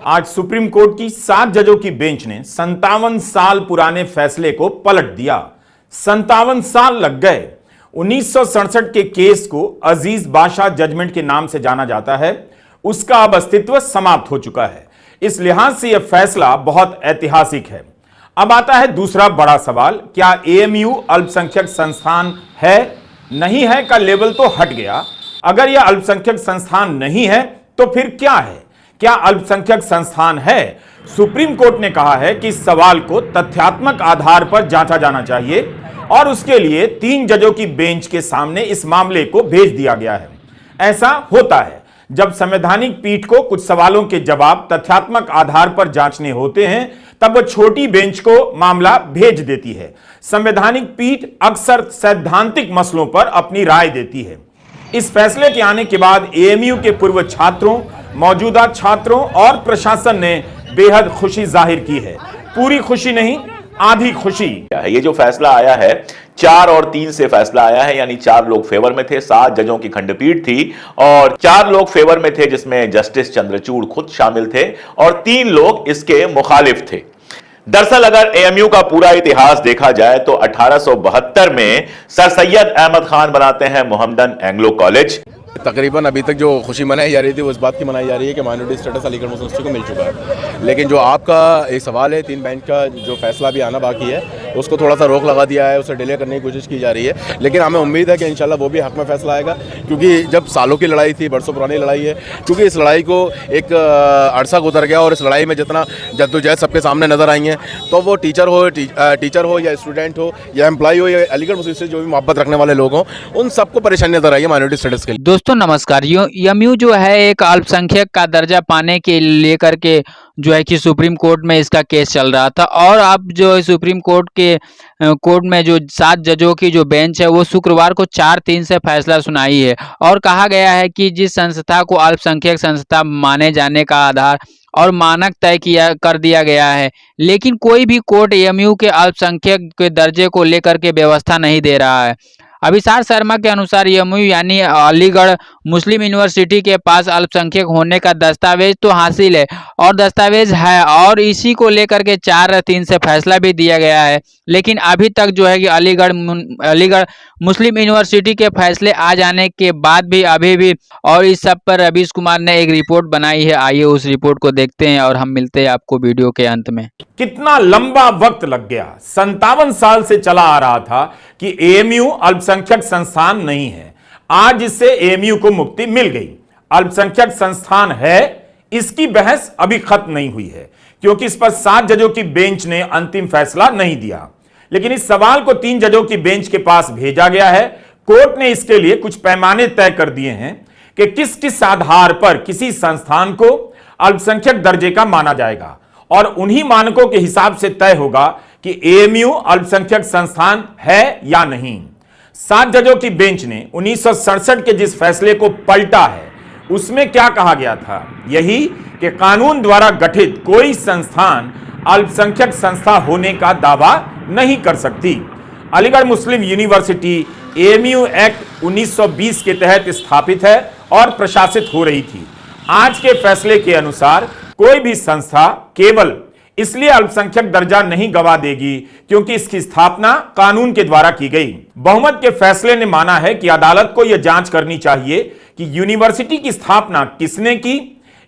आज supreme court की 7 जजों की बेंच ने 57 साल पुराने फैसले को पलट दिया। 57 साल लग गए। 1967 के केस को अजीज बादशाह जजमेंट के नाम से जाना जाता है, उसका अब अस्तित्व समाप्त हो चुका है। इस लिहाज से यह फैसला बहुत ऐतिहासिक है। अब आता है दूसरा बड़ा सवाल, क्या एएमयू अल्पसंख्यक संस्थान है? नहीं है का लेवल तो हट गया। अगर यह अल्पसंख्यक संस्थान नहीं है तो फिर क्या है? क्या अल्पसंख्यक संस्थान है? सुप्रीम कोर्ट ने कहा है कि इस सवाल को तथ्यात्मक आधार पर जांचा जाना चाहिए और उसके लिए 3 जजों की बेंच के सामने इस मामले को भेज दिया गया है। ऐसा होता है जब संवैधानिक पीठ को कुछ सवालों के जवाब तथ्यात्मक आधार पर जांचने होते हैं, तब वह छोटी बेंच को मामला भेज देती है। संवैधानिक पीठ अक्सर सैद्धांतिक मसलों पर अपनी राय देती है। इस फैसले के आने के बाद एएमयू के पूर्व छात्रों, मौजूदा छात्रों और प्रशासन ने बेहद खुशी जाहिर की है। पूरी खुशी नहीं, आधी खुशी। ये जो फैसला आया है 4 और 3 से फैसला आया है, यानी 4 लोग फेवर में थे, 7 जजों की खंडपीठ थी और 4 लोग फेवर में थे जिसमें जस्टिस चंद्रचूड़ खुद शामिल थे और 3 लोग इसके मुखालिफ थे। दरअसल अगर एएमयू का पूरा इतिहास देखा जाए तो 1872 में सर सैयद अहमद खान बनाते हैं मोहम्मदन एंग्लो कॉलेज। तकरीबन अभी तक जो खुशी मनाई जा रही थी वो इस बात की मनाई जा रही है कि माइनॉरिटी स्टेटस अलीगढ़ मुस्लिम यूनिवर्सिटी को मिल चुका है। लेकिन जो आपका एक सवाल है 3 बेंच का जो फैसला भी आना बाकी है उसको थोड़ा सा रोक लगा दिया है, उसे डिले करने की कोशिश की जा रही है। लेकिन हमें उम्मीद है कि इंशाल्लाह वो भी हक में फैसला आएगा, क्योंकि जब सालों की लड़ाई थी, बरसों पुरानी लड़ाई है, क्योंकि इस लड़ाई को एक अरसा गुजर गया और इस लड़ाई में जितना जद्दोजहद सबके सामने नजर आई है, तो वो टीचर हो या स्टूडेंट हो या एम्प्लॉय हो या अलीगढ़ मुस्लिम से जो भी मोहब्बत रखने वाले लोग हों, उन सबको परेशानी नजर आई है माइनॉरिटी स्टेटस के लिए। दोस्तों नमस्कार। एएमयू जो है एक अल्पसंख्यक का दर्जा पाने के लेकर के जो है कि सुप्रीम कोर्ट में इसका केस चल रहा था और अब जो सुप्रीम कोर्ट में जो 7 जजों की जो बेंच है वो शुक्रवार को 4-3 से फैसला सुनाई है और कहा गया है कि जिस संस्था को अल्पसंख्यक संस्था माने जाने का आधार और मानक तय कर दिया गया है, लेकिन कोई भी कोर्ट एएमयू के अल्पसंख्यक के दर्जे को लेकर के व्यवस्था नहीं दे रहा है। अभिसार शर्मा के अनुसार एएमयू यानी अलीगढ़ मुस्लिम यूनिवर्सिटी के पास अल्पसंख्यक होने का दस्तावेज तो हासिल है और दस्तावेज है और इसी को लेकर के 4-3 से फैसला भी दिया गया है, लेकिन अभी तक जो है कि अलीगढ़ मुस्लिम यूनिवर्सिटी के फैसले आ जाने के बाद भी अभी भी और इस सब पर रवीश कुमार ने एक रिपोर्ट बनाई है। आइए उस रिपोर्ट को देखते हैं और हम मिलते हैं आपको वीडियो के अंत में। कितना लंबा वक्त लग गया। 57 साल से चला आ रहा था कि एएमयू अल्पसंख्यक संस्थान नहीं है। आज इससे एएमयू को मुक्ति मिल गई। अल्पसंख्यक संस्थान है, इसकी बहस अभी खत्म नहीं हुई है, क्योंकि इस पर 7 जजों की बेंच ने अंतिम फैसला नहीं दिया। लेकिन इस सवाल को 3 जजों की बेंच के पास भेजा गया है। कोर्ट ने इसके लिए कुछ पैमाने तय कर दिए हैं कि किस किस आधार पर किसी संस्थान को अल्पसंख्यक दर्जे का माना जाएगा और उन्हीं मानकों के हिसाब से तय होगा कि एएमयू अल्पसंख्यक संस्थान है या नहीं। 7 जजों की बेंच ने 1967 के जिस फैसले को पलटा है उसमें क्या कहा गया था? यही कि कानून द्वारा गठित कोई संस्थान अल्पसंख्यक संस्था होने का दावा नहीं कर सकती। अलीगढ़ मुस्लिम यूनिवर्सिटी एएमयू एक्ट 1920 के तहत स्थापित है और प्रशासित हो रही थी। आज के फैसले के अनुसार कोई भी संस्था केवल इसलिए अल्पसंख्यक दर्जा नहीं गवा देगी क्योंकि इसकी स्थापना कानून के द्वारा की गई। बहुमत के फैसले ने माना है कि अदालत को यह जांच करनी चाहिए कि यूनिवर्सिटी की स्थापना किसने की,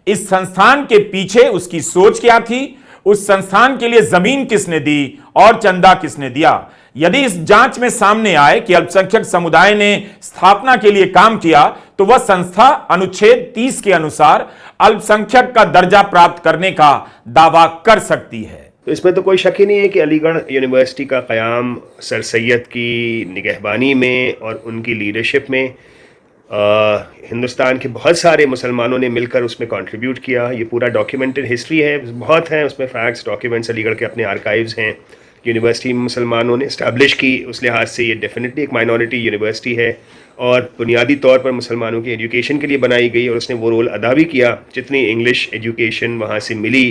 इस संस्थान के पीछे उसकी सोच क्या थी, उस संस्थान के लिए जमीन किसने दी और चंदा किसने दिया। यदि इस जांच में सामने आए कि अल्पसंख्यक समुदाय ने स्थापना के लिए काम किया तो वह संस्था अनुच्छेद 30 के अनुसार अल्पसंख्यक का दर्जा प्राप्त करने का दावा कर सकती है। तो इसमें तो कोई शक ही नहीं है कि अलीगढ़ यूनिवर्सिटी का क़याम सर सैयद की निगहबानी में और उनकी लीडरशिप में हिंदुस्तान के बहुत सारे मुसलमानों ने मिलकर उसमें कंट्रीब्यूट किया। ये पूरा डॉक्यूमेंटेड हिस्ट्री है, बहुत हैं उसमें फैक्ट्स, डॉक्यूमेंट्स, अलीगढ़ के अपने आर्काइव्स हैं। यूनिवर्सिटी मुसलमानों ने इस्टेब्लिश की, उस लिहाज से ये डेफिनेटली एक माइनॉरिटी यूनिवर्सिटी है और बुनियादी तौर पर मुसलमानों की एजुकेशन के लिए बनाई गई और उसने वो रोल अदा भी किया। जितनी इंग्लिश एजुकेशन वहाँ से मिली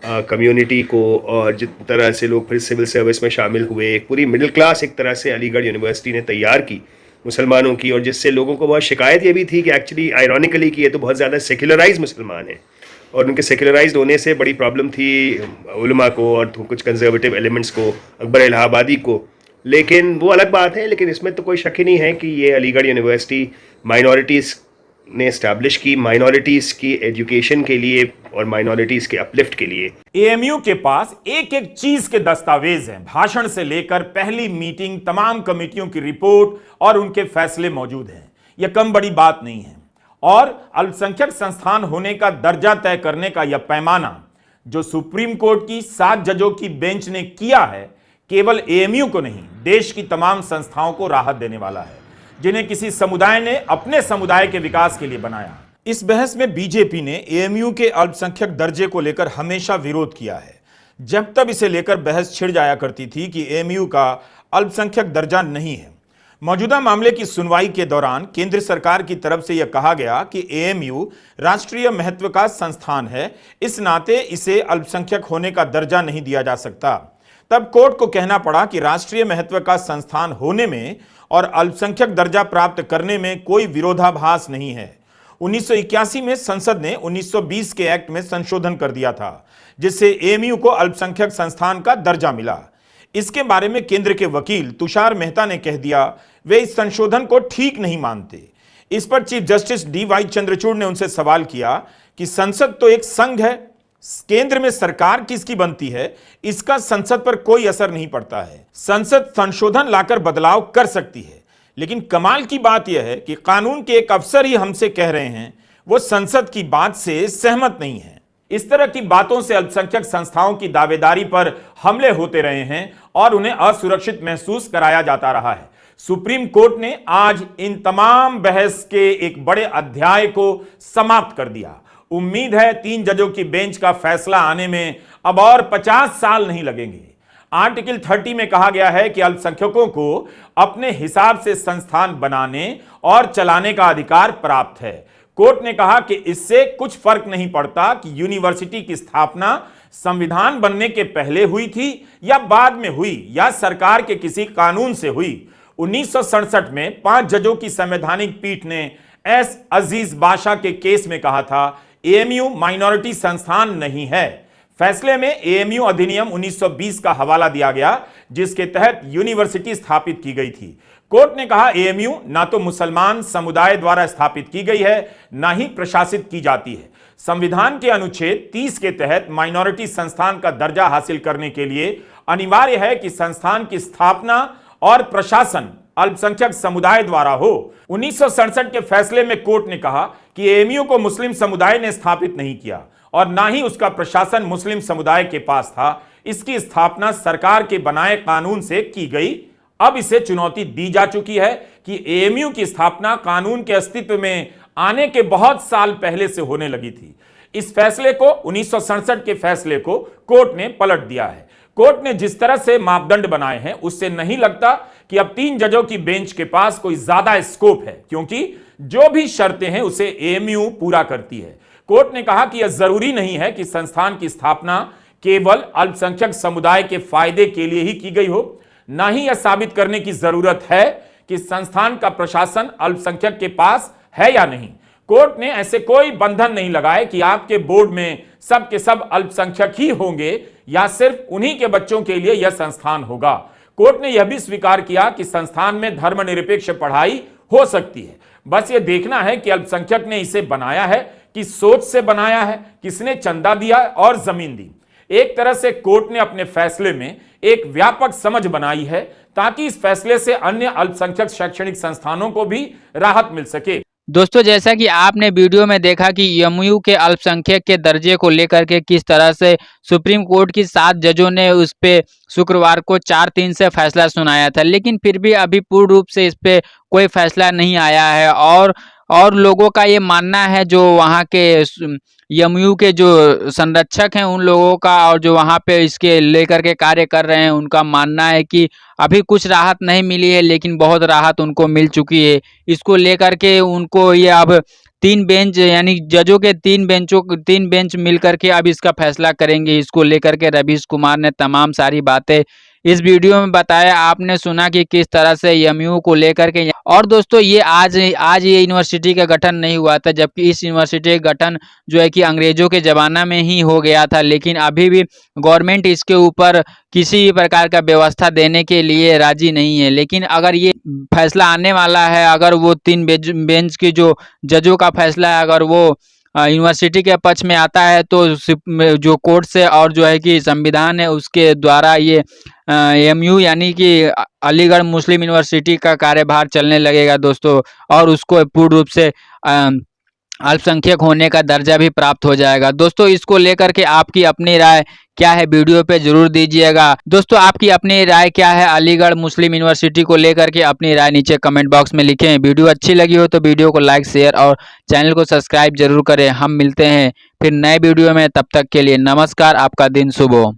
कम्युनिटी को और जिस तरह से लोग फिर सिविल सर्विस में शामिल हुए, एक पूरी मिडिल क्लास एक तरह से अलीगढ़ यूनिवर्सिटी ने तैयार की मुसलमानों की, और जिससे लोगों को बहुत शिकायत ये भी थी कि एक्चुअली आयरॉनिकली कि ये तो बहुत ज़्यादा सेक्युलराइज मुसलमान हैं और उनके सेक्युलराइज्ड होने से बड़ी प्रॉब्लम थी उलमा को और कुछ कंजर्वेटिव एलिमेंट्स को, अकबर इलाहाबादी को। लेकिन वो अलग बात है। लेकिन इसमें तो कोई शक ही नहीं है कि ये अलीगढ़ यूनिवर्सिटी माइनॉरिटीज़ ने इस्टेब्लिश की, माइनॉरिटीज़ की एजुकेशन के लिए और माइनॉरिटीज़ के अपलिफ्ट के लिए। एएमयू के पास एक एक चीज के दस्तावेज हैं, भाषण से लेकर पहली मीटिंग, तमाम कमेटियों की रिपोर्ट और उनके फैसले मौजूद हैं। यह कम बड़ी बात नहीं है। और अल्पसंख्यक संस्थान होने का दर्जा तय करने का यह पैमाना जो सुप्रीम कोर्ट की 7 जजों की बेंच ने किया है, केवल एएमयू को नहीं, देश की तमाम संस्थाओं को राहत देने वाला है, जिन्हें किसी समुदाय ने अपने समुदाय के विकास के लिए बनाया। इस बहस में बीजेपी ने एएमयू के अल्पसंख्यक दर्जे को लेकर हमेशा विरोध किया है। जब तब इसे लेकर बहस छिड़ जाया करती थी कि एएमयू का अल्पसंख्यक दर्जा नहीं है। मौजूदा मामले की सुनवाई के दौरान केंद्र सरकार की तरफ से यह कहा गया कि एएमयू राष्ट्रीय महत्व का संस्थान है, इस नाते इसे अल्पसंख्यक होने का दर्जा नहीं दिया जा सकता। तब कोर्ट को कहना पड़ा कि राष्ट्रीय महत्व का संस्थान होने में और अल्पसंख्यक दर्जा प्राप्त करने में कोई विरोधाभास नहीं है। 1981 में संसद ने 1920 के एक्ट में संशोधन कर दिया था, जिससे एएमयू को अल्पसंख्यक संस्थान का दर्जा मिला। इसके बारे में केंद्र के वकील तुषार मेहता ने कह दिया वे इस संशोधन को ठीक नहीं मानते। इस पर चीफ जस्टिस डी.वाई. चंद्रचूड़ ने उनसे सवाल किया कि संसद तो एक संघ है, केंद्र में सरकार किसकी बनती है, इसका संसद पर कोई असर नहीं पड़ता है। संसद संशोधन लाकर बदलाव कर सकती है, लेकिन कमाल की बात यह है कि कानून के एक अफसर ही हमसे कह रहे हैं वो संसद की बात से सहमत नहीं है। इस तरह की बातों से अल्पसंख्यक संस्थाओं की दावेदारी पर हमले होते रहे हैं और उन्हें असुरक्षित महसूस कराया जाता रहा है। सुप्रीम कोर्ट ने आज इन तमाम बहस के एक बड़े अध्याय को समाप्त कर दिया। उम्मीद है 3 जजों की बेंच का फैसला आने में अब और 50 साल नहीं लगेंगे। आर्टिकल 30 में कहा गया है कि अल्पसंख्यकों को अपने हिसाब से संस्थान बनाने और चलाने का अधिकार प्राप्त है। कोर्ट ने कहा कि इससे कुछ फर्क नहीं पड़ता कि यूनिवर्सिटी की स्थापना संविधान बनने के पहले हुई थी या बाद में हुई या सरकार के किसी कानून से हुई। 1967 में 5 जजों की संवैधानिक पीठ ने एस अजीज बाशा के केस में कहा था एएमयू माइनॉरिटी संस्थान नहीं है। फैसले में एएमयू अधिनियम 1920 का हवाला दिया गया, जिसके तहत यूनिवर्सिटी स्थापित की गई थी। कोर्ट ने कहा एएमयू ना तो मुसलमान समुदाय द्वारा स्थापित की गई है, ना ही प्रशासित की जाती है। संविधान के अनुच्छेद 30 के तहत माइनॉरिटी संस्थान का दर्जा हासिल करने के लिए अनिवार्य है कि संस्थान की स्थापना और प्रशासन अल्पसंख्यक समुदाय द्वारा हो। 1967 के फैसले में कोर्ट ने कहा कि एएमयू को मुस्लिम समुदाय ने स्थापित नहीं किया और ना ही उसका प्रशासन मुस्लिम समुदाय के पास था। इसकी स्थापना सरकार के बनाए कानून से की गई। अब इसे चुनौती दी जा चुकी है कि एएमयू की स्थापना कानून के अस्तित्व में आने के बहुत साल पहले से होने लगी थी। इस फैसले को 1967 के फैसले को कोर्ट ने पलट दिया है। कोर्ट ने जिस तरह से मापदंड बनाए हैं उससे नहीं लगता कि अब 3 जजों की बेंच के पास कोई ज्यादा स्कोप है, क्योंकि जो भी शर्तें हैं उसे एएमयू पूरा करती है। कोर्ट ने कहा कि यह जरूरी नहीं है कि संस्थान की स्थापना केवल अल्पसंख्यक समुदाय के फायदे के लिए ही की गई हो, ना ही यह साबित करने की जरूरत है कि संस्थान का प्रशासन अल्पसंख्यक के पास है या नहीं। कोर्ट ने ऐसे कोई बंधन नहीं लगाए कि आपके बोर्ड में सब के सब अल्पसंख्यक ही होंगे या सिर्फ उन्हीं के बच्चों के लिए यह संस्थान होगा। कोर्ट ने यह भी स्वीकार किया कि संस्थान में धर्मनिरपेक्ष पढ़ाई हो सकती है। बस यह देखना है कि अल्पसंख्यक ने इसे बनाया है, किस सोच से बनाया है, किसने चंदा दिया और जमीन दी। एक तरह से कोर्ट ने अपने फैसले में एक व्यापक समझ बनाई है ताकि इस फैसले से अन्य अल्पसंख्यक शैक्षणिक संस्थानों को भी राहत मिल सके। दोस्तों, जैसा कि आपने वीडियो में देखा कि एएमयू के अल्पसंख्यक के दर्जे को लेकर के किस तरह से सुप्रीम कोर्ट की 7 जजों ने उस पे शुक्रवार को 4-3 से फैसला सुनाया था, लेकिन फिर भी अभी पूर्ण रूप से इस पे कोई फैसला नहीं आया है। और लोगों का ये मानना है, जो वहाँ के एएमयू के जो संरक्षक हैं उन लोगों का और जो वहाँ पे इसके लेकर के कार्य कर रहे हैं उनका मानना है कि अभी कुछ राहत नहीं मिली है, लेकिन बहुत राहत उनको मिल चुकी है। इसको लेकर के उनको ये अब 3 बेंच यानी जजों के 3 बेंच मिल करके अब इसका फैसला करेंगे। इसको लेकर के रवीश कुमार ने तमाम सारी बातें इस वीडियो में बताया, आपने सुना कि किस तरह से एएमयू को लेकर के। और दोस्तों ये आज ये यूनिवर्सिटी का गठन नहीं हुआ था, जबकि इस यूनिवर्सिटी का गठन जो है कि अंग्रेजों के ज़माना में ही हो गया था, लेकिन अभी भी गवर्नमेंट इसके ऊपर किसी भी प्रकार का व्यवस्था देने के लिए राजी नहीं है। लेकिन अगर ये फैसला आने वाला है, अगर वो 3 बेंच के जो जजों का फैसला है, अगर वो यूनिवर्सिटी के पक्ष में आता है, तो जो कोर्ट से और जो है कि संविधान है उसके द्वारा ये एएमयू यानी कि अलीगढ़ मुस्लिम यूनिवर्सिटी का कार्यभार चलने लगेगा दोस्तों, और उसको पूर्ण रूप से अल्पसंख्यक होने का दर्जा भी प्राप्त हो जाएगा। दोस्तों इसको लेकर के आपकी अपनी राय क्या है, वीडियो पे जरूर दीजिएगा। दोस्तों आपकी अपनी राय क्या है अलीगढ़ मुस्लिम यूनिवर्सिटी को लेकर के, अपनी राय नीचे कमेंट बॉक्स में लिखें। वीडियो अच्छी लगी हो तो वीडियो को लाइक, शेयर और चैनल को सब्सक्राइब जरूर करें। हम मिलते हैं फिर नए वीडियो में, तब तक के लिए नमस्कार, आपका दिन शुभ हो।